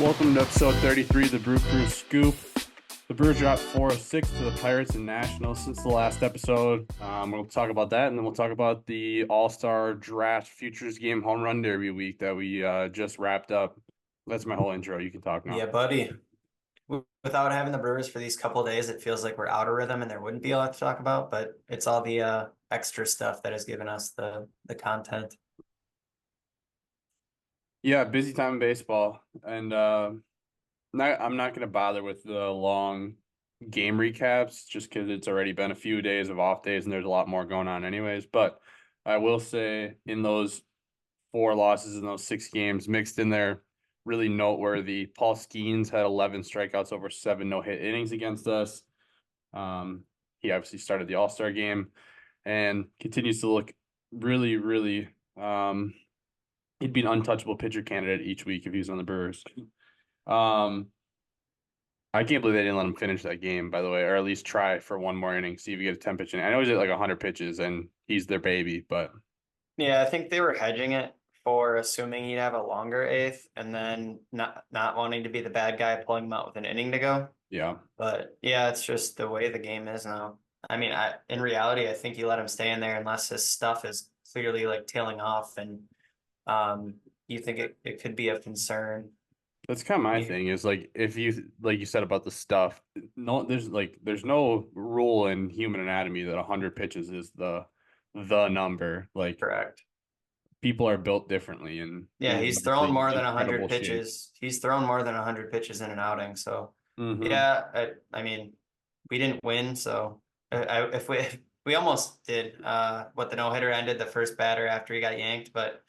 Welcome to episode 33 of the Brew Crew Scoop. The Brewers dropped 4-6 to the Pirates and Nationals since the last episode. We'll talk about that, and then we'll talk about the All-Star Draft Futures Game Home Run Derby week that we just wrapped up. That's my whole intro. You can talk now. Yeah, buddy. Without having the Brewers for these couple of days, it feels like we're out of rhythm and there wouldn't be a lot to talk about, but it's all the extra stuff that has given us the content. Yeah, busy time in baseball, and I'm not going to bother with the long game recaps just because it's already been a few days of off days and there's a lot more going on anyways. But I will say in those 4 losses in those 6 games mixed in there, really noteworthy. Paul Skeens had 11 strikeouts over 7 no-hit innings against us. He obviously started the All-Star game and continues to look really, really he'd be an untouchable pitcher candidate each week if he was on the Brewers. I can't believe they didn't let him finish that game, by the way, or at least try for one more inning, see if you get a 10 pitch inning. I know he's at like 100 pitches and he's their baby, but Yeah, I think they were hedging it for assuming he'd have a longer eighth and then not wanting to be the bad guy pulling him out with an inning to go. yeah. But yeah, it's just the way the game is now. I mean, in reality, I think you let him stay in there unless his stuff is clearly like tailing off and you think it could be of concern. That's kind of my Yeah. thing is like if you like you said about the stuff, there's no rule in human anatomy that 100 pitches is the number. Like Correct. people are built differently and Yeah, he's he's thrown obviously more in than incredible 100 shape. pitches. He's thrown more than 100 pitches in an outing. So Mm-hmm. yeah, I mean, we didn't win. So if we almost did, what the no hitter ended the first batter after he got yanked, but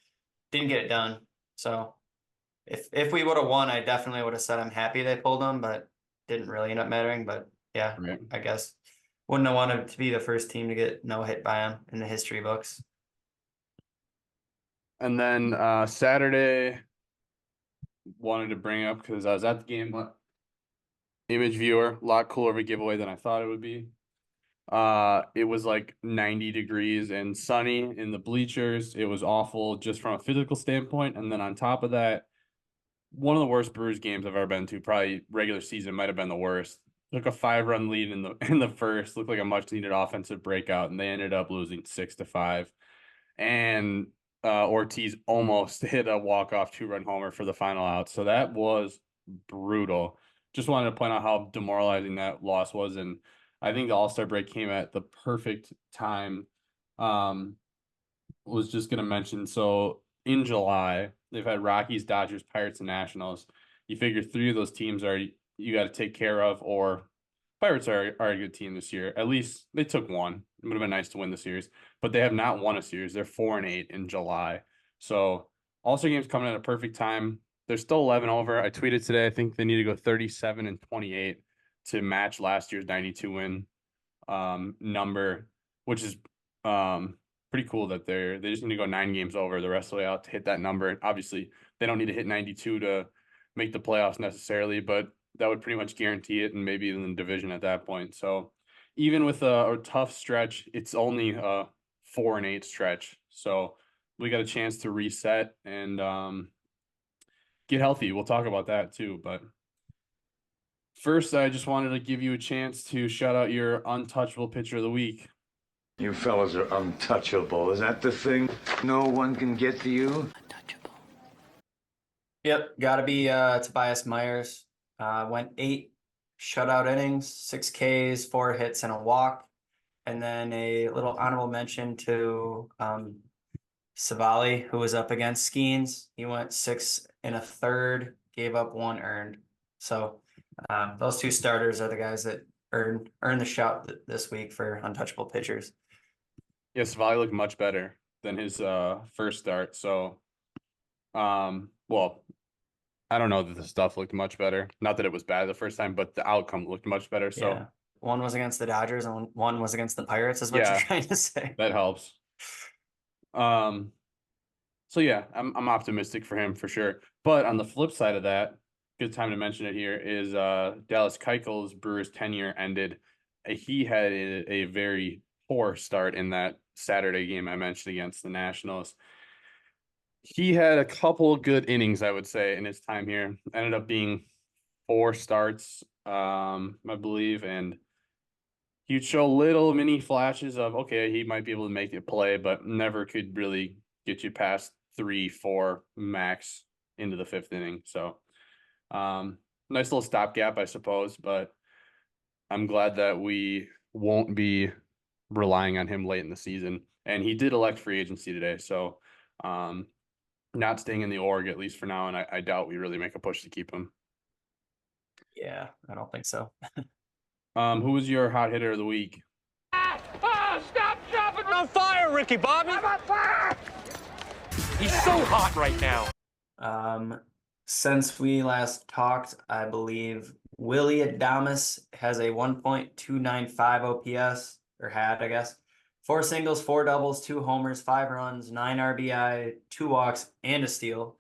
didn't get it done. So if we would have won, I definitely would have said I'm happy they pulled him, but didn't really end up mattering. But yeah, Right. I guess wouldn't have wanted to be the first team to get no hit by him in the history books. And then Saturday wanted to bring up because I was at the game. Image viewer, a lot cooler of a giveaway than I thought it would be. It was like 90 degrees and sunny in the bleachers. It was awful just from a physical standpoint. And then on top of that, one of the worst Brewers games I've ever been to, probably regular season might have been the worst. Took a 5-run lead in the first, looked like a much needed offensive breakout, and they ended up losing 6-5. And Ortiz almost hit a walk-off 2-run homer for the final out. So that was brutal. Just wanted to point out how demoralizing that loss was. And I think the All-Star break came at the perfect time. Was just going to mention, so in July, they've had Rockies, Dodgers, Pirates, and Nationals. You figure 3 of those teams are you got to take care of, or Pirates are a good team this year. At least they took one. It would have been nice to win the series, but they have not won a series. They're 4-8 in July. So All-Star game's coming at a perfect time. They're still 11 over. I tweeted today, I think they need to go 37-28 to match last year's 92 win number, which is pretty cool that they just need to go 9 games over the rest of the way out to hit that number. And obviously, they don't need to hit 92 to make the playoffs necessarily, but that would pretty much guarantee it and maybe in the division at that point. So even with a tough stretch, it's only a 4-8 stretch. So we got a chance to reset and get healthy. We'll talk about that too. But first, I just wanted to give you a chance to shout out your untouchable pitcher of the week. You fellas are untouchable. Is that the thing? No one can get to you? Untouchable. Yep, got to be Tobias Myers. Went 8 shutout innings, 6 Ks, 4 hits, and a walk. And then a little honorable mention to Savali, who was up against Skeens. He went 6 1/3, gave up 1 earned. So those 2 starters are the guys that earned the shout this week for untouchable pitchers. Yes, Savali looked much better than his first start. So, well, I don't know that the stuff looked much better. Not that it was bad the first time, but the outcome looked much better. So, Yeah. One was against the Dodgers and one was against the Pirates, is what Yeah. you're trying to say. that helps. So yeah, I'm optimistic for him for sure. But on the flip side of that, good time to mention it here is Dallas Keuchel's Brewers tenure ended. He had a very poor start in that Saturday game I mentioned against the Nationals. He had a couple good innings, I would say, in his time here. Ended up being 4 starts, I believe, and he'd show little mini flashes of okay, he might be able to make a play, but never could really get you past 3, 4 max into the 5th inning. So, nice little stopgap, I suppose, but I'm glad that we won't be relying on him late in the season. And he did elect free agency today, so not staying in the org at least for now, and I doubt we really make a push to keep him. Yeah, I don't think so. Who was your hot hitter of the week? Stop dropping on fire, Ricky Bobby! I'm on fire! He's so hot right now. Since we last talked, I believe Willie Adames has a 1.295 OPS, or had, I guess. 4 singles, 4 doubles, 2 homers, 5 runs, 9 RBI, 2 walks, and a steal.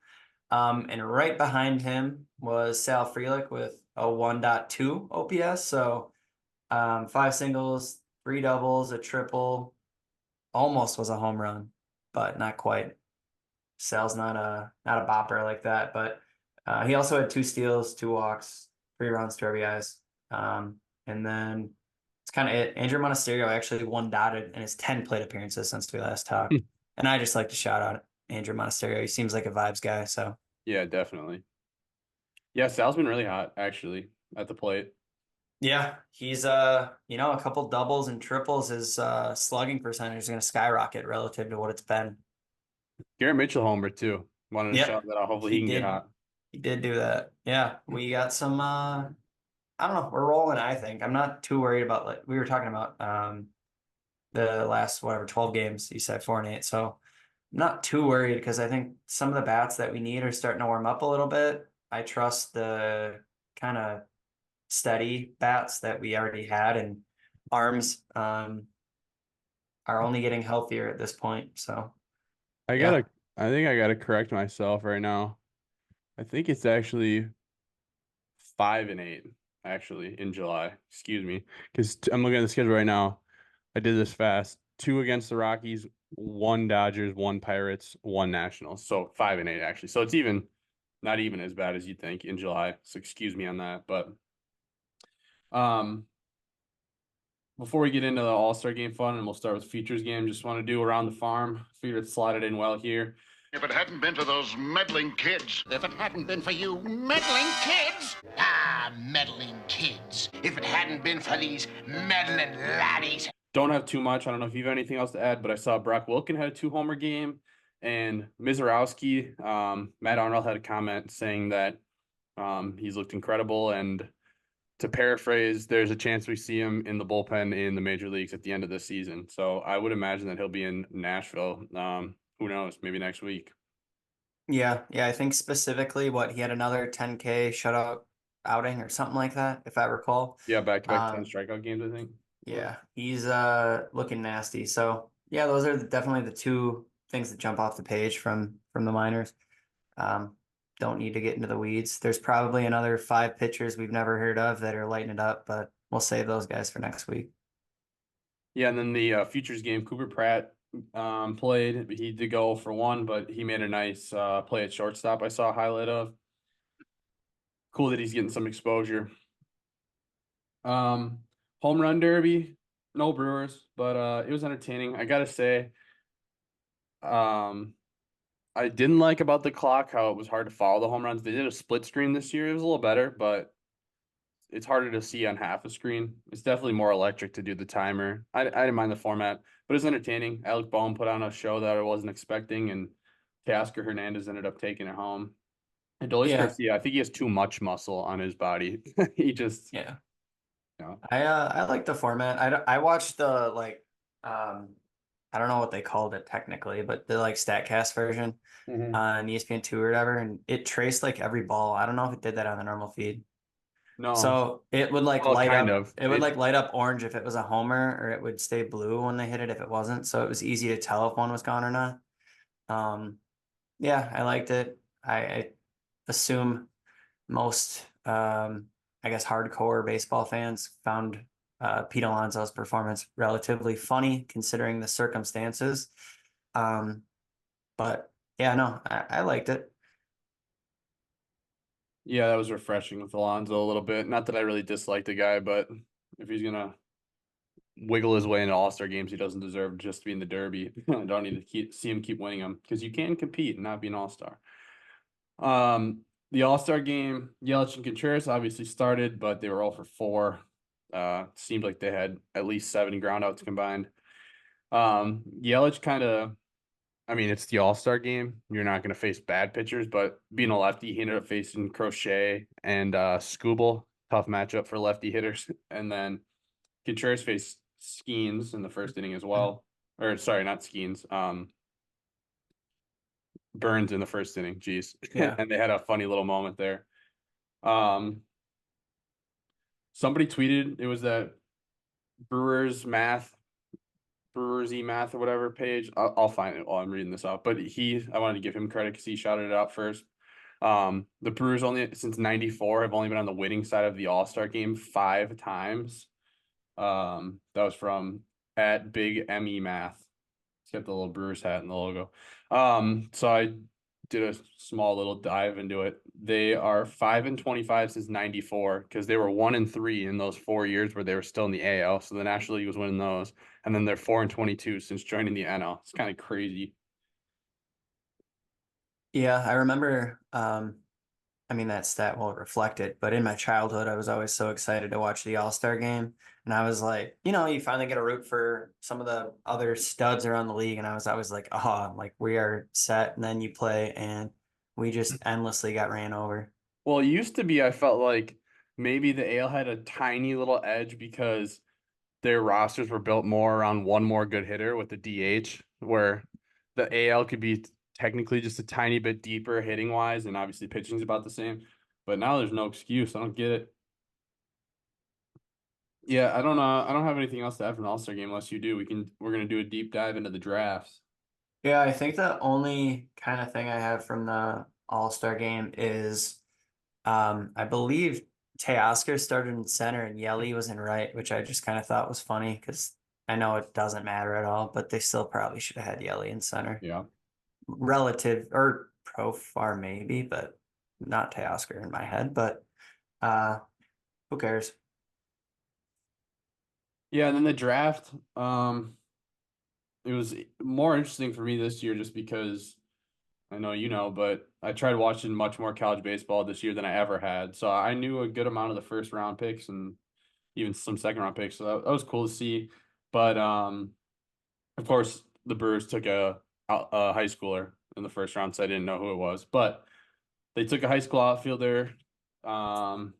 And right behind him was Sal Frelick with a 1.2 OPS. So 5 singles, 3 doubles, a triple, almost was a home run, but not quite. Sal's not a bopper like that, but he also had 2 steals, 2 walks, 3 runs, 2 RBIs. And then it's kind of it. Andrew Monasterio actually 1 dotted in his 10 plate appearances since we last talked. And I just like to shout out Andrew Monasterio. He seems like a vibes guy. So Yeah, definitely. Yeah, Sal's been really hot actually at the plate. yeah, he's a couple doubles and triples. His slugging percentage is going to skyrocket relative to what it's been. Garrett Mitchell homer too. Wanted to shout that out. Hopefully he can get hot. He did do that. Yeah, we got some. I don't know. We're rolling. I think I'm not too worried about like we were talking about the last 12 games. You said 4 and 8, so I'm not too worried because I think some of the bats that we need are starting to warm up a little bit. I trust the kind of steady bats that we already had, and arms are only getting healthier at this point. So I think I gotta correct myself right now. I think it's actually 5 and 8 actually in July. Excuse me, because I'm looking at the schedule right now. I did this fast. 2 against the Rockies, 1 Dodgers, 1 Pirates, 1 Nationals. So 5 and 8 actually. So it's not even as bad as you'd think in July. So excuse me on that. But before we get into the All-Star game fun, and we'll start with features game, just want to do around the farm. Figured it slotted in well here. If it hadn't been for those meddling kids. If it hadn't been for you meddling kids. Ah, meddling kids. If it hadn't been for these meddling laddies. Don't have too much. I don't know if you have anything else to add, but I saw Brock Wilken had a 2-homer game, and Mizorowski, Matt Arnold had a comment saying that he's looked incredible. And to paraphrase, there's a chance we see him in the bullpen in the major leagues at the end of the season. So I would imagine that he'll be in Nashville. Who knows? Maybe next week. yeah, I think specifically he had another 10K shutout outing or something like that, if I recall. Yeah, back-to-back 10 strikeout games, I think. Yeah, he's looking nasty. So yeah, those are definitely the 2 things that jump off the page from the minors. Don't need to get into the weeds. There's probably another 5 pitchers we've never heard of that are lighting it up, but we'll save those guys for next week. Yeah, and then the futures game, Cooper Pratt played. He did go for 1, but he made a nice play at shortstop. I saw a highlight of. Cool that he's getting some exposure. Home run derby, no Brewers, but it was entertaining. I gotta say, I didn't like about the clock how it was hard to follow the home runs. They did a split screen this year. It was a little better, but it's harder to see on half a screen. It's definitely more electric to do the timer. I didn't mind the format, but it's entertaining. Alec Boehm put on a show that I wasn't expecting, and Teoscar Hernandez ended up taking it home. And Dolis Garcia, I think he has too much muscle on his body. He just I like the format. I watched the I don't know what they called it technically, but the Statcast version on ESPN2 or whatever, and it traced every ball. I don't know if it did that on the normal feed. No. So it would light kind up. of. It would light up orange if it was a homer, or it would stay blue when they hit it if it wasn't. So it was easy to tell if one was gone or not. Yeah, I liked it. I assume most I guess hardcore baseball fans found Pete Alonso's performance relatively funny considering the circumstances. But Yeah, no, I liked it. Yeah, that was refreshing with Alonso a little bit. Not that I really dislike the guy, but if he's gonna wiggle his way into All-Star games, he doesn't deserve just to be in the Derby. I don't need to see him keep winning them because you can compete and not be an All-Star. The All-Star game, Yelich and Conteras obviously started, but they were all for 4. Seemed like they had at least 7 groundouts combined. Yelich kind of, I mean, it's the All-Star game. You're not going to face bad pitchers, but being a lefty, he ended up facing Crochet and Scooble. Tough matchup for lefty hitters. And then Contreras faced Skeens in the first inning as well. Or sorry, not Skeens. Burns in the first inning. Jeez. Yeah. And they had a funny little moment there. Somebody tweeted it was that Brewers E math or whatever page. I'll find it while I'm reading this out. But I wanted to give him credit because he shouted it out first. The Brewers only since '94 have only been on the winning side of the All-Star game 5 times. That was from at Big ME Math. It's got the little Brewers hat and the logo. So I did a small little dive into it. They are 5-25 since '94 because they were 1-3 in those 4 years where they were still in the AL. So the National League was winning those, and then they're 4-22 since joining the NL. It's kind of crazy. Yeah, I remember, I mean, that stat won't reflect it, but in my childhood, I was always so excited to watch the All-Star game. And I was like, you finally get a root for some of the other studs around the league. And I was always like, oh, like we are set. And then you play and we just endlessly got ran over. Well, it used to be, I felt like maybe the AL had a tiny little edge because their rosters were built more around one more good hitter with the DH, where the AL could be technically just a tiny bit deeper hitting wise, and obviously pitching's about the same. But now there's no excuse. I don't get it. Yeah, I don't know. I don't have anything else to add from the All-Star game unless you do. We're gonna do a deep dive into the drafts. Yeah, I think the only kind of thing I have from the All-Star game is I believe Teoscar started in center and Yeli was in right, which I just kind of thought was funny because I know it doesn't matter at all, but they still probably should have had Yeli in center. Yeah. Relative or Profar maybe, but not Teoscar in my head. But who cares? Yeah, and then the draft, it was more interesting for me this year just because I know you know, but I tried watching much more college baseball this year than I ever had. So I knew a good amount of the first round picks and even some second round picks. So that was cool to see. But of course, the Brewers took a high schooler in the first round, so I didn't know who it was. But they took a high school outfielder, kind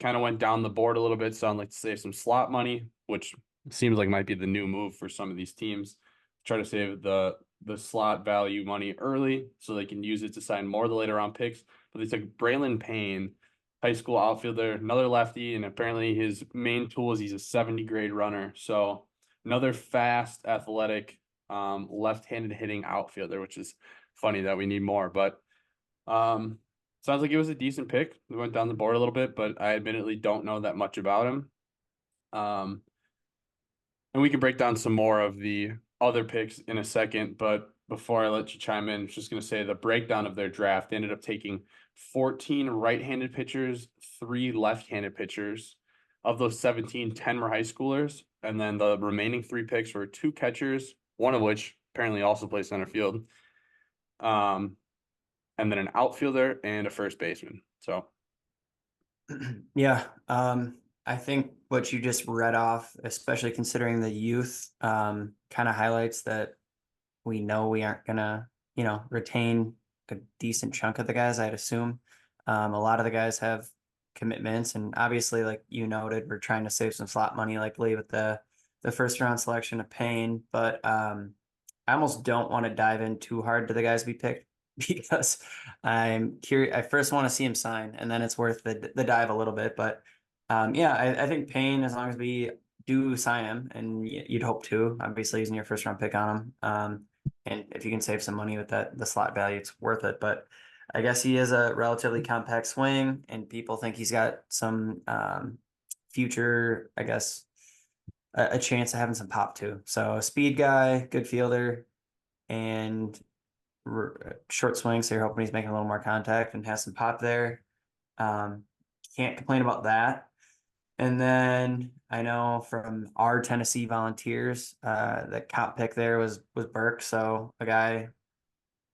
of went down the board a little bit, so I'd like to save some slot money, which seems like might be the new move for some of these teams. Try to save the slot value money early so they can use it to sign more of the later round picks. But they took Braylon Payne, high school outfielder, another lefty, and apparently his main tool is he's a 70 grade runner. So another fast, athletic, left-handed hitting outfielder, which is funny that we need more. But sounds like it was a decent pick. We went down the board a little bit, but I admittedly don't know that much about him. And we can break down some more of the other picks in a second, but before I let you chime in, I was just going to say the breakdown of their draft. They ended up taking 14 right-handed pitchers, 3 left-handed pitchers. Of those 17, 10 were high schoolers, and then the remaining 3 picks were 2 catchers, one of which apparently also plays center field, and then an outfielder and a first baseman. So, Yeah, I think what you just read off, especially considering the youth, kind of highlights that we know we aren't gonna, retain a decent chunk of the guys, I'd assume. A lot of the guys have commitments, and obviously, like you noted, we're trying to save some slot money, likely with the first round selection of Payne. But I almost don't want to dive in too hard to the guys we picked because I'm curious. I first want to see him sign, and then it's worth the dive a little bit. But yeah, I think Payne, as long as we do sign him, and you'd hope to, obviously using your first round pick on him. And if you can save some money with the slot value, it's worth it. But I guess he is a relatively compact swing, and people think he's got some future, I guess, a chance of having some pop too. So a speed guy, good fielder, and short swing, so you're hoping he's making a little more contact and has some pop there. Can't complain about that. And then I know from our Tennessee Volunteers, the top pick there was Burke, so a guy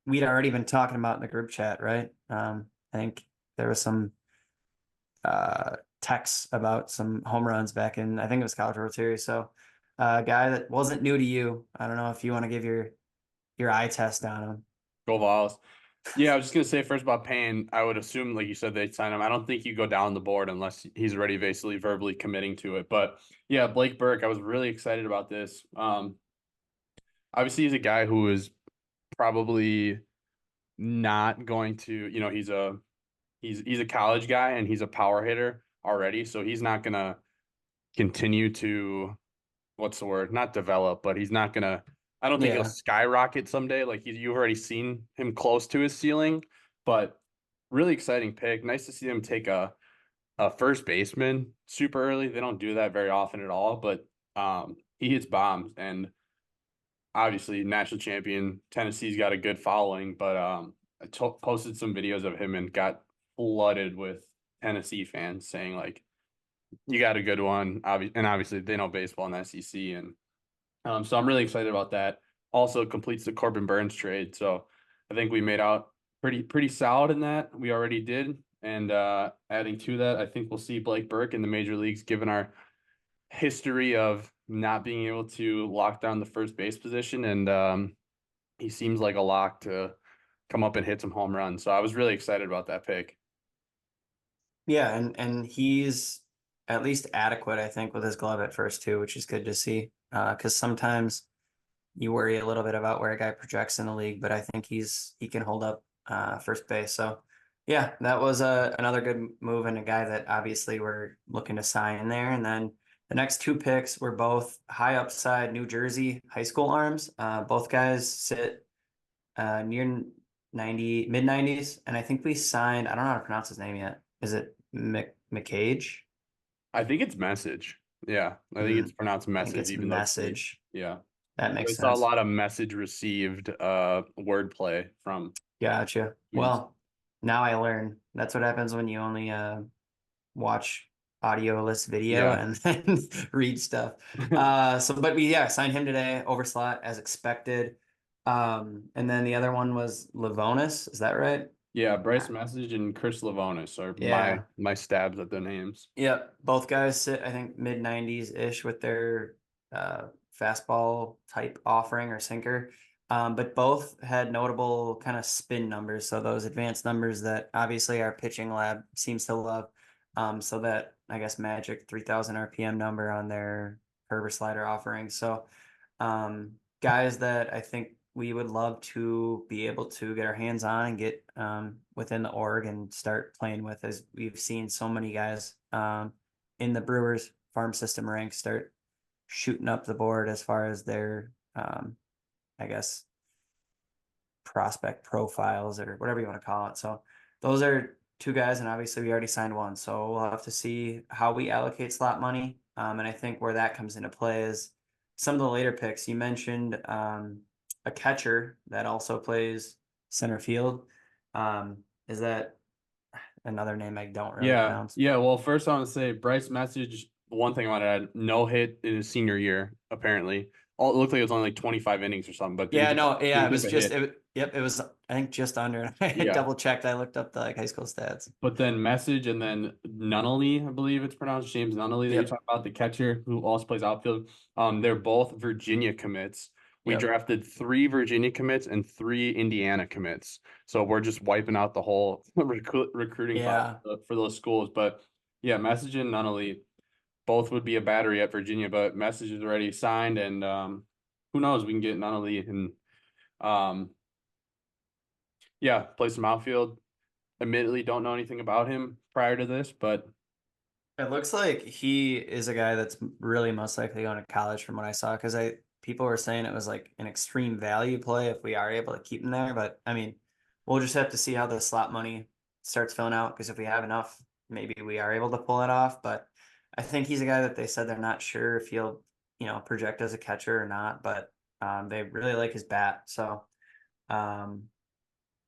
we'd already been talking about in the group chat, right? I think there was some texts about some home runs back in, I think it was College World Series. So a guy that wasn't new to you. I don't know if you want to give your eye test on him. Go Vols. Yeah, I was just gonna say first about Payne. I would assume, like you said, they'd sign him. I don't think you go down the board unless he's already basically verbally committing to it. But yeah, Blake Burke, I was really excited about this. Obviously, he's a guy who is probably not going to, he's a college guy and he's a power hitter already, so he's not gonna continue to, what's the word? Not develop, but he's not gonna. I don't think he'll skyrocket someday. Like you've already seen him close to his ceiling, but really exciting pick. Nice to see him take a first baseman super early. They don't do that very often at all, but he hits bombs, and obviously national champion. Tennessee's got a good following, but I posted some videos of him and got flooded with Tennessee fans saying like, you got a good one. And obviously they know baseball in the SEC. And so I'm really excited about that. Also completes the Corbin Burns trade. So I think we made out pretty solid in that. We already did. And adding to that, I think we'll see Blake Burke in the major leagues, given our history of not being able to lock down the first base position. And he seems like a lock to come up and hit some home runs. So I was really excited about that pick. Yeah, and he's at least adequate, I think, with his glove at first too, which is good to see. Because sometimes you worry a little bit about where a guy projects in the league, but I think he can hold up first base. So yeah, that was another good move and a guy that obviously we're looking to sign there. And then the next two picks were both high upside New Jersey high school arms. Both guys sit near mid 90s, and I think we signed. I don't know how to pronounce his name yet. Is it McCage? I think it's Message. Yeah, I think it's pronounced Message. Even Message. Yeah, that makes sense. sense. I saw a lot of message received wordplay from. Gotcha. Well, now I learn. That's what happens when you only watch audio-less video and then read stuff. But we signed him today, over slot as expected. And then the other one was Livonis. Is that right? Yeah, Bryce Message and Chris Livonis are my stabs at the names. Yep, both guys sit, I think, mid 90s ish with their fastball type offering or sinker. But both had notable kind of spin numbers, so those advanced numbers that obviously our pitching lab seems to love. So that, I guess, magic 3,000 RPM number on their curve slider offering. So guys that I think we would love to be able to get our hands on and get within the org and start playing with, as we've seen so many guys in the Brewers farm system ranks start shooting up the board as far as their, I guess, prospect profiles or whatever you want to call it. So those are two guys, and obviously we already signed one. So we'll have to see how we allocate slot money. And I think where that comes into play is some of the later picks. You mentioned a catcher that also plays center field. Is that another name I don't really pronounce? Yeah, well, first I want to say Bryce Message, one thing I want to add, no hit in his senior year, apparently. It looked like it was only like 25 innings or something, but it was just it was, I think, just under. I double checked. I looked up the high school stats. But then Message and then Nunnally, I believe it's pronounced, James Nunnally, that you talk about, the catcher who also plays outfield. They're both Virginia commits. We drafted 3 Virginia commits and 3 Indiana commits. So we're just wiping out the whole recruiting class for those schools. But yeah, Message and Nunnally both would be a battery at Virginia, but Message is already signed, and who knows, we can get Nunnally and play some outfield. Admittedly, don't know anything about him prior to this, but it looks like he is a guy that's really most likely going to college from what I saw, because people were saying it was like an extreme value play if we are able to keep him there. But I mean, we'll just have to see how the slot money starts filling out, because if we have enough, maybe we are able to pull it off. But I think he's a guy that they said they're not sure if he'll, project as a catcher or not, but they really like his bat. So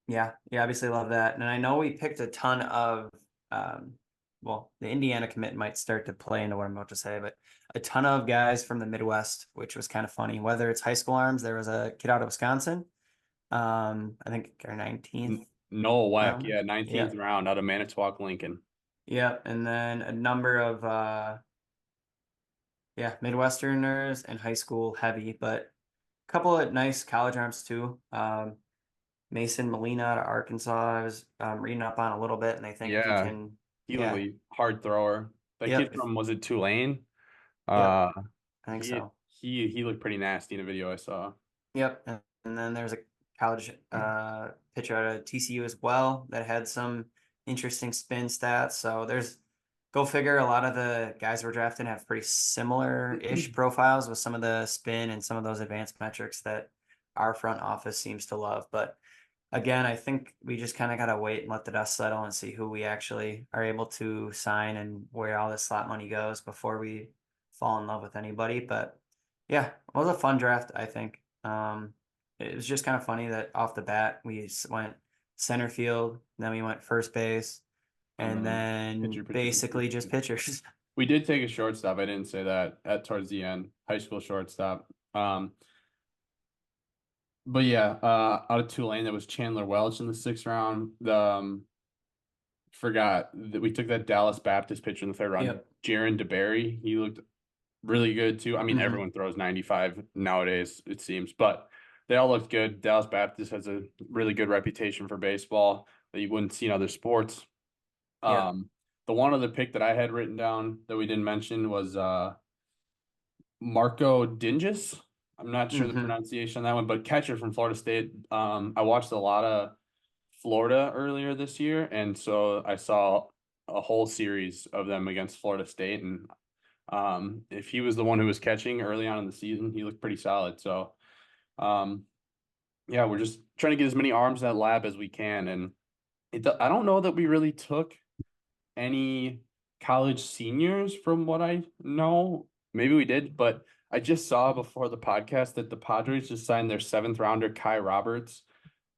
Yeah, obviously love that. And I know we picked a ton of well, the Indiana commit might start to play into what I'm about to say, but a ton of guys from the Midwest, which was kind of funny. Whether it's high school arms, there was a kid out of Wisconsin, I think our 19th Noah Weck, round. yeah, 19th round out of Manitowoc, Lincoln. Yeah, and then a number of Midwesterners and high school heavy, but a couple of nice college arms too. Mason Molina out of Arkansas, I was reading up on a little bit, and they think he Yeah, can. Healy, hard thrower. That kid from, was it Tulane? Yep, Uh, I think so. he looked pretty nasty in a video I saw. Yep, and then there's a college pitcher out of TCU as well that had some interesting spin stats. So go figure, a lot of the guys we're drafting have pretty similar-ish profiles with some of the spin and some of those advanced metrics that our front office seems to love. But again, I think we just kind of got to wait and let the dust settle and see who we actually are able to sign and where all this slot money goes before we fall in love with anybody. But yeah, it was a fun draft, I think. It was just kind of funny that off the bat we went center field, then we went first base, and then pitcher. basically just pitchers. We did take a shortstop. I didn't say that towards the end. High school shortstop. But yeah, out of Tulane, that was Chandler Welch in the 6th round. Forgot that we took that Dallas Baptist pitcher in the 3rd round. Yep. Jaron DeBerry. He looked really good too. I mean, Mhm. everyone throws 95 nowadays, it seems, but they all looked good. Dallas Baptist has a really good reputation for baseball that you wouldn't see in other sports. Yeah. The one other pick that I had written down that we didn't mention was Marco Dinges. I'm not sure the pronunciation on that one, but catcher from Florida State. I watched a lot of Florida earlier this year, and so I saw a whole series of them against Florida State, and if he was the one who was catching early on in the season, he looked pretty solid. So, yeah, we're just trying to get as many arms in that lab as we can, and I don't know that we really took any college seniors from what I know. Maybe we did, but I just saw before the podcast that the Padres just signed their 7th rounder, Kai Roberts,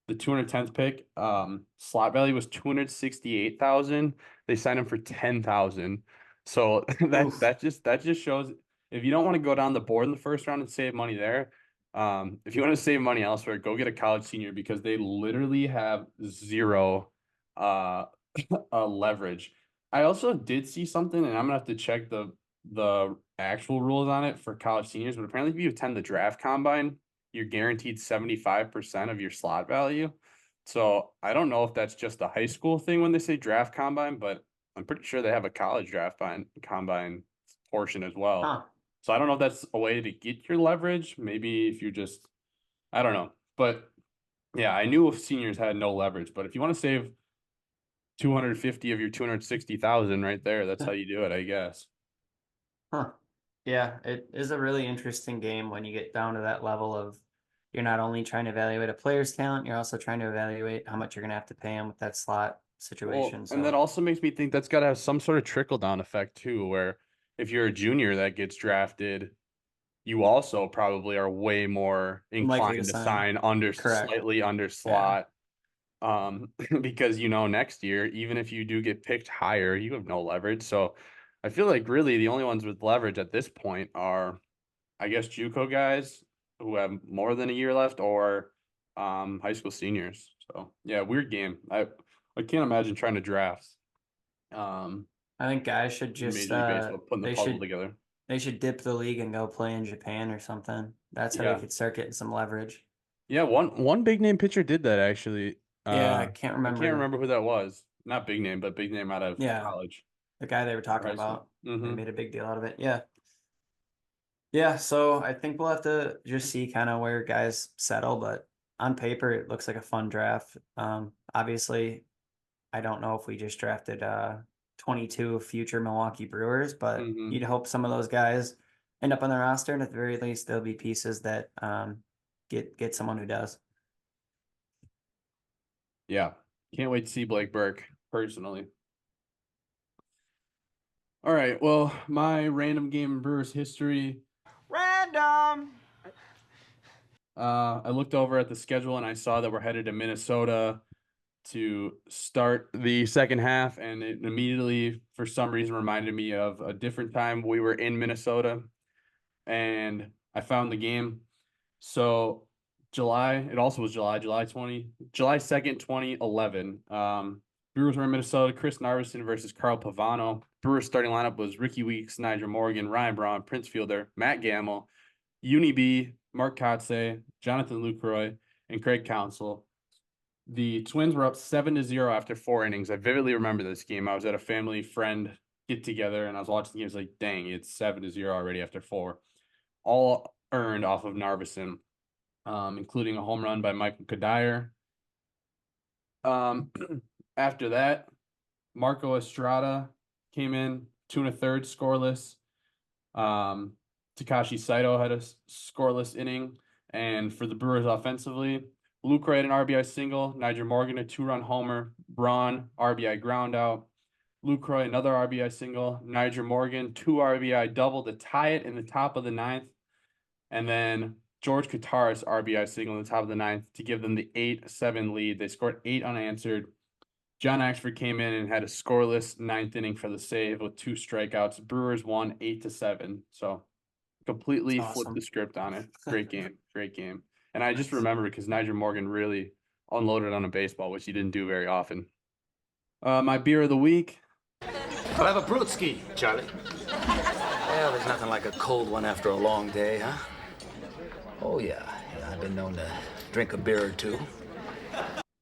the 210th pick. Slot value was 268,000. They signed him for 10,000. So that just shows if you don't want to go down the board in the 1st round and save money there, if you want to save money elsewhere, go get a college senior because they literally have zero leverage. I also did see something, and I'm gonna have to check the actual rules on it for college seniors, but apparently if you attend the draft combine, you're guaranteed 75% of your slot value. So I don't know if that's just a high school thing when they say draft combine, but I'm pretty sure they have a college draft combine portion as well. Huh. So I don't know if that's a way to get your leverage. Maybe if you're just, I don't know. But yeah, I knew if seniors had no leverage, but if you want to save 250 of your 260,000 right there, that's how you do it, I guess. Huh. Yeah, it is a really interesting game when you get down to that level of you're not only trying to evaluate a player's talent, you're also trying to evaluate how much you're going to have to pay him with that slot situation. Well, and that also makes me think that's got to have some sort of trickle down effect too, where if you're a junior that gets drafted, you also probably are way more inclined to sign slightly under slot. Because next year, even if you do get picked higher, you have no leverage. So I feel like really the only ones with leverage at this point are, I guess, JUCO guys who have more than a year left or high school seniors. So yeah, weird game. I can't imagine trying to draft. I think guys should just Major League Baseball, putting the puzzle together. They should dip the league and go play in Japan or something. That's how they could start getting some leverage. Yeah, one big name pitcher did that actually. I can't remember. I can't remember who that was. Not big name, but big name out of college. The guy they were talking about. They made a big deal out of it. Yeah. Yeah, so I think we'll have to just see kind of where guys settle, but on paper it looks like a fun draft. Obviously, I don't know if we just drafted 22 future Milwaukee Brewers, but you'd hope some of those guys end up on the roster, and at the very least, there'll be pieces that get someone who does. Yeah, can't wait to see Blake Burke personally. All right, well, my random game in Brewers history. Random. I looked over at the schedule and I saw that we're headed to Minnesota to start the second half, and it immediately, for some reason, reminded me of a different time we were in Minnesota, and I found the game. So it also was July 2nd, 2011. Brewers were in Minnesota. Chris Narveson versus Carl Pavano. Brewers starting lineup was Ricky Weeks, Nigel Morgan, Ryan Braun, Prince Fielder, Matt Gamble, Uni B, Mark Kotze, Jonathan Lucroy, and Craig Counsell. The Twins were up 7-0 after 4 innings. I vividly remember this game. I was at a family friend get together, and I was watching the game. I was like, dang, it's 7-0 already after 4. All earned off of Narveson, including a home run by Michael Kadire. After that, Marco Estrada came in 2 1/3 scoreless. Takashi Saito had a scoreless inning. And for the Brewers offensively, Lucroy had an RBI single, Nigel Morgan a 2-run homer, Braun RBI ground out, Lucroy another RBI single, Nigel Morgan 2 RBI double to tie it in the top of the 9th, and then George Kataris RBI single in the top of the 9th to give them the 8-7 lead. They scored 8 unanswered. John Axford came in and had a scoreless 9th inning for the save with 2 strikeouts. Brewers won 8-7. So completely flipped the script on it. Great game. Great game. And I just remember because Nigel Morgan really unloaded on a baseball, which he didn't do very often. My beer of the week. I'll have a brewski, Charlie. Well, there's nothing like a cold one after a long day, huh? Oh, yeah. I've been known to drink a beer or two.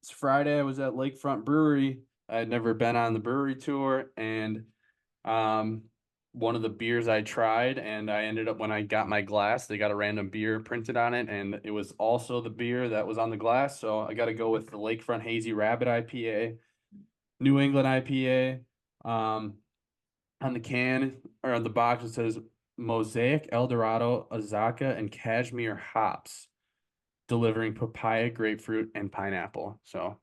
It's Friday. I was at Lakefront Brewery. I had never been on the brewery tour, and one of the beers I tried, and I ended up, when I got my glass, they got a random beer printed on it, and it was also the beer that was on the glass. So I got to go with the Lakefront Hazy Rabbit IPA, New England IPA. On the can or on the box, it says Mosaic, Eldorado, Azaka, and Cashmere hops, delivering papaya, grapefruit, and pineapple. So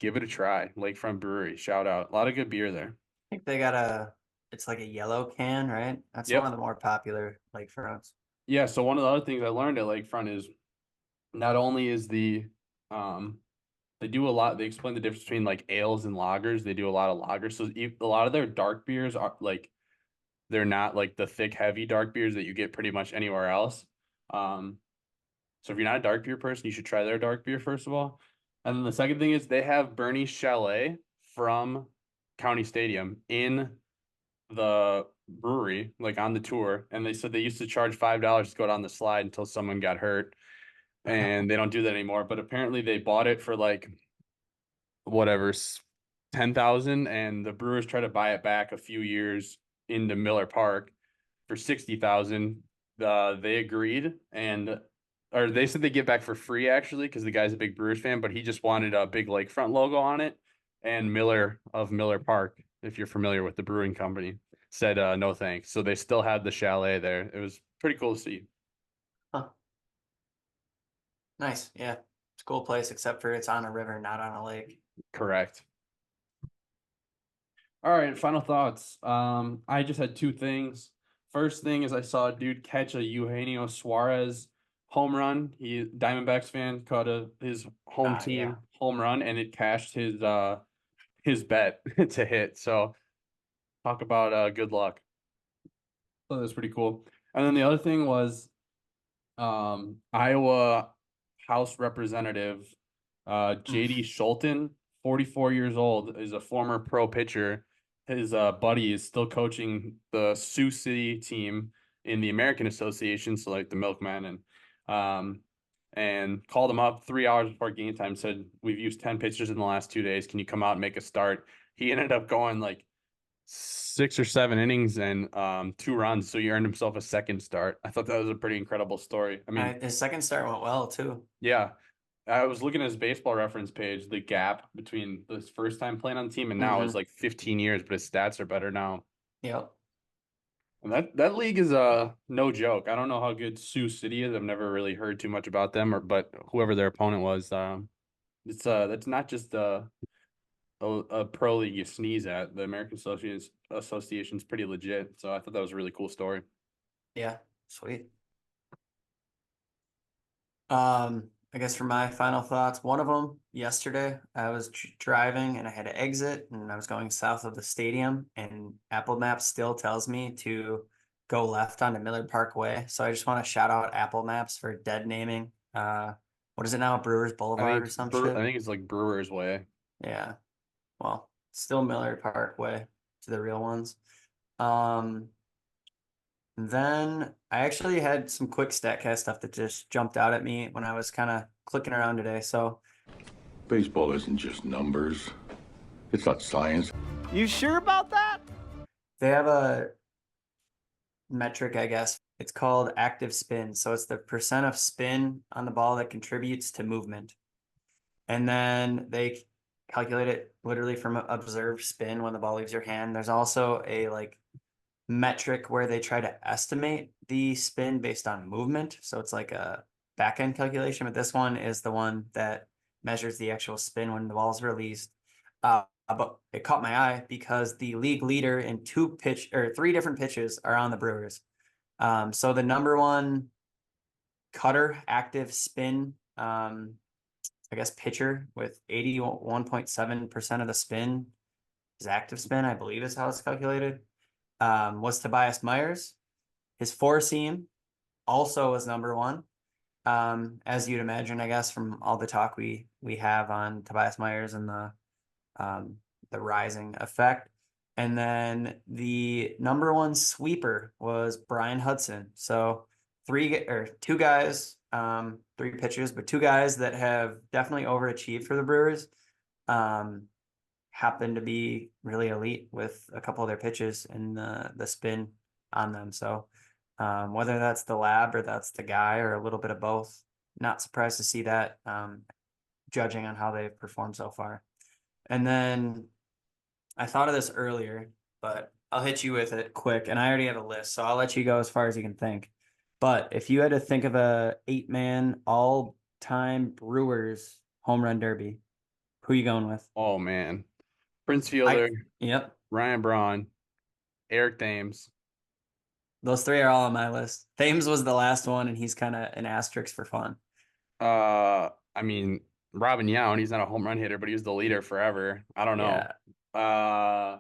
give it a try. Lakefront Brewery, shout out. A lot of good beer there. I think they got it's like a yellow can, right? That's Yep. one of the more popular Lakefronts. Yeah, so one of the other things I learned at Lakefront is not only is they do a lot, they explain the difference between like ales and lagers. They do a lot of lagers. So a lot of their dark beers are like, they're not like the thick, heavy dark beers that you get pretty much anywhere else. So if you're not a dark beer person, you should try their dark beer, first of all. And then the second thing is they have Bernie's Chalet from County Stadium in the brewery, like on the tour. And they said they used to charge $5 to go down the slide until someone got hurt. And they don't do that anymore. But apparently they bought it for like whatever, 10,000, and the Brewers tried to buy it back a few years into Miller Park for 60,000. They agreed, or they said they get back for free actually, because the guy's a big Brewers fan, but he just wanted a big Lakefront logo on it. And Miller of Miller Park, if you're familiar with the brewing company, said no thanks. So they still had the chalet there. It was pretty cool to see. Huh. Nice. Yeah. It's a cool place, except for it's on a river, not on a lake. Correct. All right, final thoughts. I just had 2 things. First thing is I saw a dude catch a Eugenio Suarez home run. He Diamondbacks fan caught his home team home run, and it cashed his bet to hit. So talk about good luck. So that's pretty cool. And then the other thing was Iowa House Representative JD Schulten, 44 years old, is a former pro pitcher. His buddy is still coaching the Sioux City team in the American Association, so like the Milkmen, and called him up 3 hours before game time, said, we've used 10 pitchers in the last 2 days. Can you come out and make a start? He ended up going like 6 or 7 innings and 2 runs. So he earned himself a second start. I thought that was a pretty incredible story. I mean, his second start went well too. Yeah. I was looking at his baseball reference page. The gap between his first time playing on the team and now is like 15 years, but his stats are better now. Yep. And that league is no joke. I don't know how good Sioux City is. I've never really heard too much about them, but whoever their opponent was, it's that's not just a pro league you sneeze at. The American Association's pretty legit. So I thought that was a really cool story. Yeah, sweet. I guess for my final thoughts, one of them yesterday, I was driving and I had to exit and I was going south of the stadium, and Apple Maps still tells me to go left onto Miller Park Way. So I just want to shout out Apple Maps for dead naming. What is it now? Brewers Boulevard or some shit? I think it's like Brewers Way. Yeah. Well, still Miller Park Way to the real ones. Then I actually had some quick Statcast stuff that just jumped out at me when I was kind of clicking around today. So Baseball isn't just numbers. It's not science. You sure about that? they have a metric, I guess. It's called active spin. So it's the percent of spin on the ball that contributes to movement. And then they calculate it literally from observed spin when the ball leaves your hand. There's also a like metric where they try to estimate the spin based on movement. So it's like a back end calculation, but this one is the one that measures the actual spin when the ball is released. But it caught my eye because the league leader in 3 different pitches are on the Brewers. So the number one cutter active spin, I guess pitcher with 81.7% of the spin is active spin, I believe is how it's calculated. Was Tobias Myers. His 4-seam also was number one. As you'd imagine, I guess, from all the talk we have on Tobias Myers and the rising effect. And then the number one sweeper was Brian Hudson. So 2 guys, 3 pitchers, but 2 guys that have definitely overachieved for the Brewers. Happen to be really elite with a couple of their pitches and the spin on them. So whether that's the lab or that's the guy or a little bit of both, not surprised to see that, judging on how they've performed so far. And then I thought of this earlier, but I'll hit you with it quick. And I already have a list, so I'll let you go as far as you can think. But if you had to think of a 8-man all-time Brewers home run derby, who are you going with? Oh man. Prince Fielder, Yep. Ryan Braun, Eric Thames. Those 3 are all on my list. Thames was the last one, and he's kind of an asterisk for fun. I mean, Robin Yount, he's not a home run hitter, but he was the leader forever. I don't know. Yeah.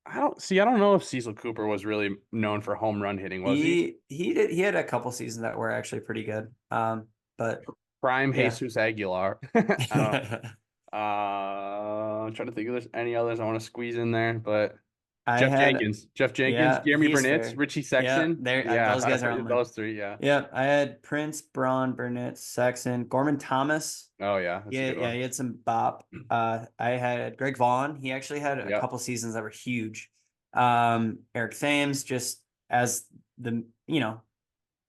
I don't know if Cecil Cooper was really known for home run hitting, was he? He had a couple seasons that were actually pretty good. But Prime yeah. Jesus Aguilar. I'm trying to think if there's any others I want to squeeze in there, but Jeff Jenkins, Yeah, Jeremy he's Burnitz, fair. Richie Sexton. Yeah, those guys are on those 3. Yeah. Yeah, I had Prince, Braun, Burnett, Sexton, Gorman Thomas. Oh yeah, that's a good one. He had some bop. I had Greg Vaughn. He actually had a Yep. couple seasons that were huge. Eric Thames, just as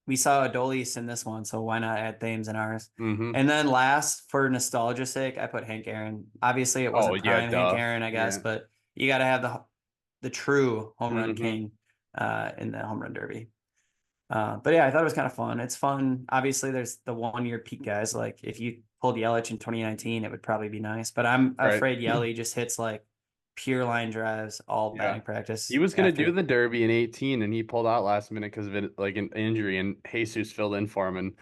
we saw Adolis in this one, so why not add Thames in ours? Mm-hmm. And then last, for nostalgia's sake, I put Hank Aaron. Obviously, it wasn't prime Hank Aaron, I guess, but you got to have the true home run king in the home run derby. But yeah, I thought it was kind of fun. It's fun. Obviously, there's the 1-year peak guys. Like if you pulled Yelich in 2019, it would probably be nice. But I'm afraid Yeli just hits like pure line drives all batting practice. He was going to do the derby in 18, and he pulled out last minute because of it, like an injury, and Jesus filled in for him. And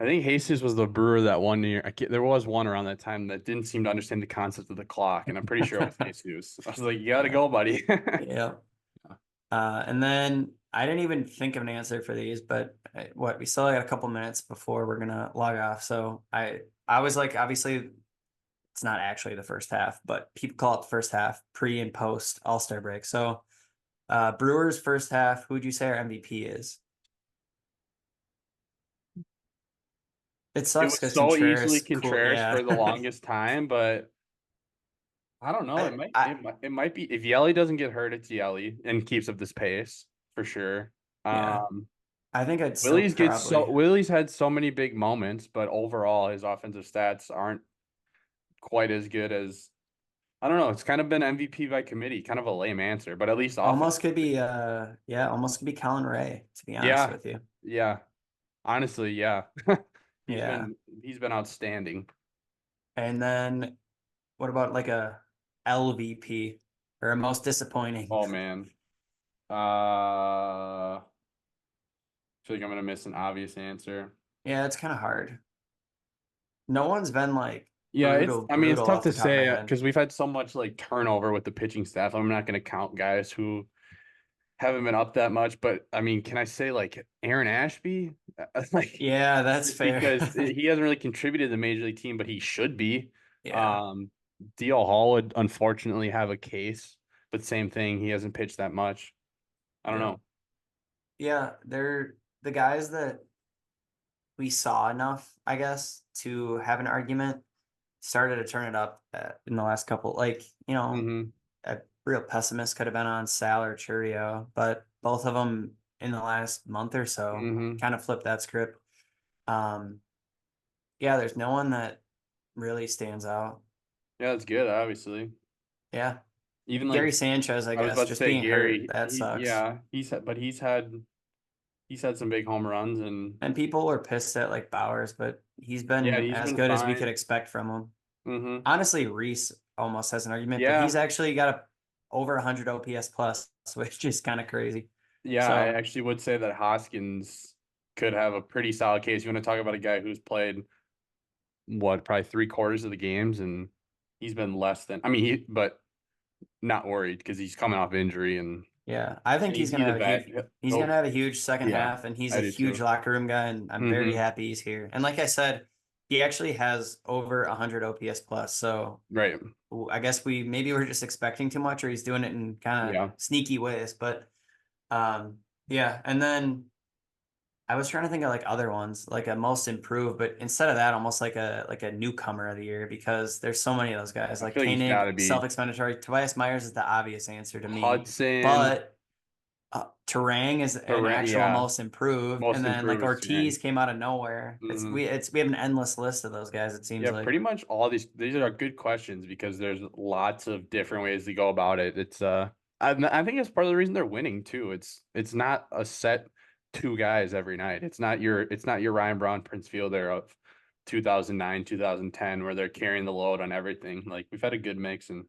I think Jesus was the Brewer that 1 year. There was one around that time that didn't seem to understand the concept of the clock, and I'm pretty sure it was Jesus. I was like, you got to go, buddy. Yeah. And then I didn't even think of an answer for these, but we still got a couple minutes before we're gonna log off. So I was like, obviously, it's not actually the first half, but people call it the first half, pre and post All-Star break. So Brewers first half, who would you say our MVP is? It sucks because so easily Contreras for the longest time, but I don't know. It might be if Yeli doesn't get hurt, it's Yeli and keeps up this pace for sure. Yeah. I think I'd Willie's had so many big moments, but overall his offensive stats aren't quite as good as I don't know. It's kind of been MVP by committee, kind of a lame answer, but at least almost could be Colin Ray, to be honest with you. Yeah. Honestly, yeah. He's been outstanding. And then what about like a LVP or a most disappointing? Oh man. I feel like I'm gonna miss an obvious answer. Yeah, it's kind of hard. no one's been like Yeah, I mean, it's brutal tough off to the top of my say head. because we've had so much like turnover with the pitching staff. I'm not going to count guys who haven't been up that much, but I mean, can I say like Aaron Ashby? Like, Yeah, that's just fair. because he hasn't really contributed to the major league team, but he should be. Yeah. DL Hall would unfortunately have a case, but same thing, he hasn't pitched that much. I don't Yeah. know. Yeah, they're the guys that we saw enough, I guess, to have an argument. Started to turn it up in the last couple. Like, Mm-hmm. a real pessimist could have been on Sal or Churio, but both of them in the last month or so Mm-hmm. kind of flipped that script. Um, yeah, there's no one that really stands out. Yeah, that's good, obviously. Yeah, Even like Gary Sanchez, I I was guess, about to just say being hurt, Gary, that sucks. yeah, he's had some big home runs and And people were pissed at like Bowers, but he's yeah, been he's as been good as we could fine. expect from him. Mm-hmm. Honestly, Reese almost has an argument, but Yeah, he's actually got over 100 OPS plus, which is kind of crazy. yeah, I So actually would say that Hoskins could have a pretty solid case. You want to talk about a guy who's played what, probably 3/4 of the games, and he's been less than. I mean, but not worried because he's coming off injury and yeah, I think he's he's gonna a have a vet. huge he's Oh, gonna have a huge second yeah, half, and he's I a do huge too. locker room guy, and I'm very Mm-hmm. happy he's here. And like I said, he actually has over 100 OPS plus. So Right. I guess maybe we're just expecting too much, or he's doing it in kind of Yeah. sneaky ways. But yeah, and then I was trying to think of like other ones, like a most improved, but instead of that, almost like a newcomer of the year, because there's so many of those guys. I Like feel like he's got Koenig, to be self-explanatory. Tobias Myers is the obvious answer to me, Hudson. but Terang is an Durant, actual yeah, most improved, and most then like improved is Ortiz Durant. came out of nowhere. Mm-hmm. We have an endless list of those guys. It seems Yeah, like. pretty much all these are good questions because there's lots of different ways to go about it. It's I think it's part of the reason they're winning too. It's not a set two guys every night. It's not your Ryan Braun Prince Fielder of 2009, 2010 where they're carrying the load on everything. Like we've had a good mix and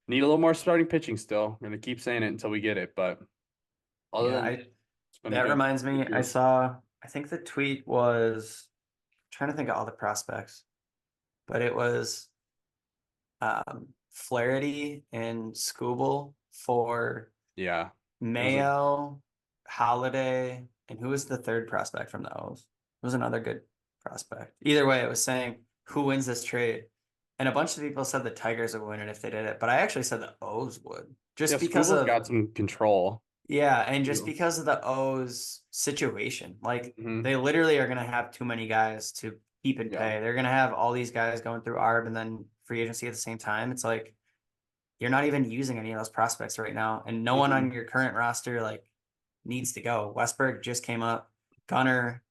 need a little more starting pitching still. We're gonna keep saying it until we get it, but other Yeah, than that, it's been a that reminds me. good I group. saw. I think the tweet was trying to think of all the prospects, but it was Flaherty and Scooble for Yeah. It was Mayo, Holiday, and who was the third prospect from the O's? It was another good prospect. Either way, it was saying who wins this trade. And a bunch of people said the Tigers would win it if they did it, but I actually said the O's would. Just yeah, because Scooble's of got some control. yeah, and just Too. because of the O's situation. Like Mhm. they literally are gonna have too many guys to keep and Yeah. pay. They're gonna have all these guys going through ARB and then free agency at the same time. It's like you're not even using any of those prospects right now, and no one on Mhm. your current roster like needs to go. Westberg just came up, Gunner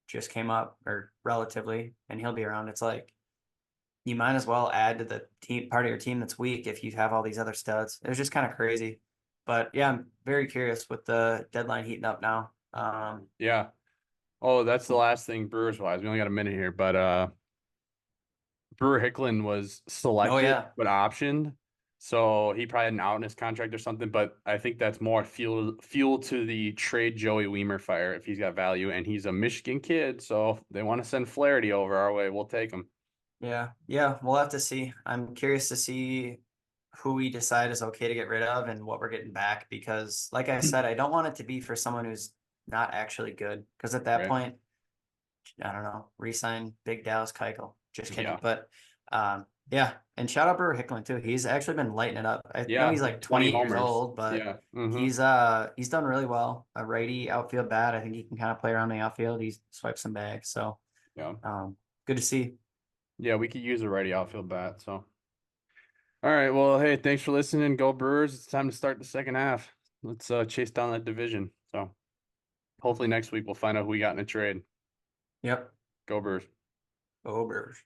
just came up, or relatively, and he'll be around. It's like you might as well add to the team part of your team that's weak if you have all these other studs. It was just kind of crazy, but yeah, I'm very curious with the deadline heating up now. Yeah. Oh, that's the last thing Brewers wise. We only got a minute here, but Brewer Hicklin was Oh selected yeah, but optioned. So he probably had an out in his contract or something, but I think that's more fuel to the trade Joey Weimer fire if he's got value and he's a Michigan kid. So if they want to send Flaherty over our way, we'll take him. yeah. We'll have to see. I'm curious to see who we decide is okay to get rid of and what we're getting back because, like I said, I don't want it to be for someone who's not actually good because at that Right. point, I don't know, resign Big Dallas Keuchel. Just kidding. Yeah. But yeah. And shout out Brewer Hicklin too. He's actually been lighting it up. I know Yeah. he's like 20 28 years homers. old, but Yeah. Mm-hmm. he's done really well. A righty outfield bat. I think he can kind of play around the outfield. He swipes some bags. So Yeah. good to see. Yeah, we could use a righty outfield bat. So all right. Well, hey, thanks for listening. Go Brewers. It's time to start the second half. Let's chase down that division. So hopefully next week we'll find out who we got in a trade. Yep. Go Brewers. Go Brewers.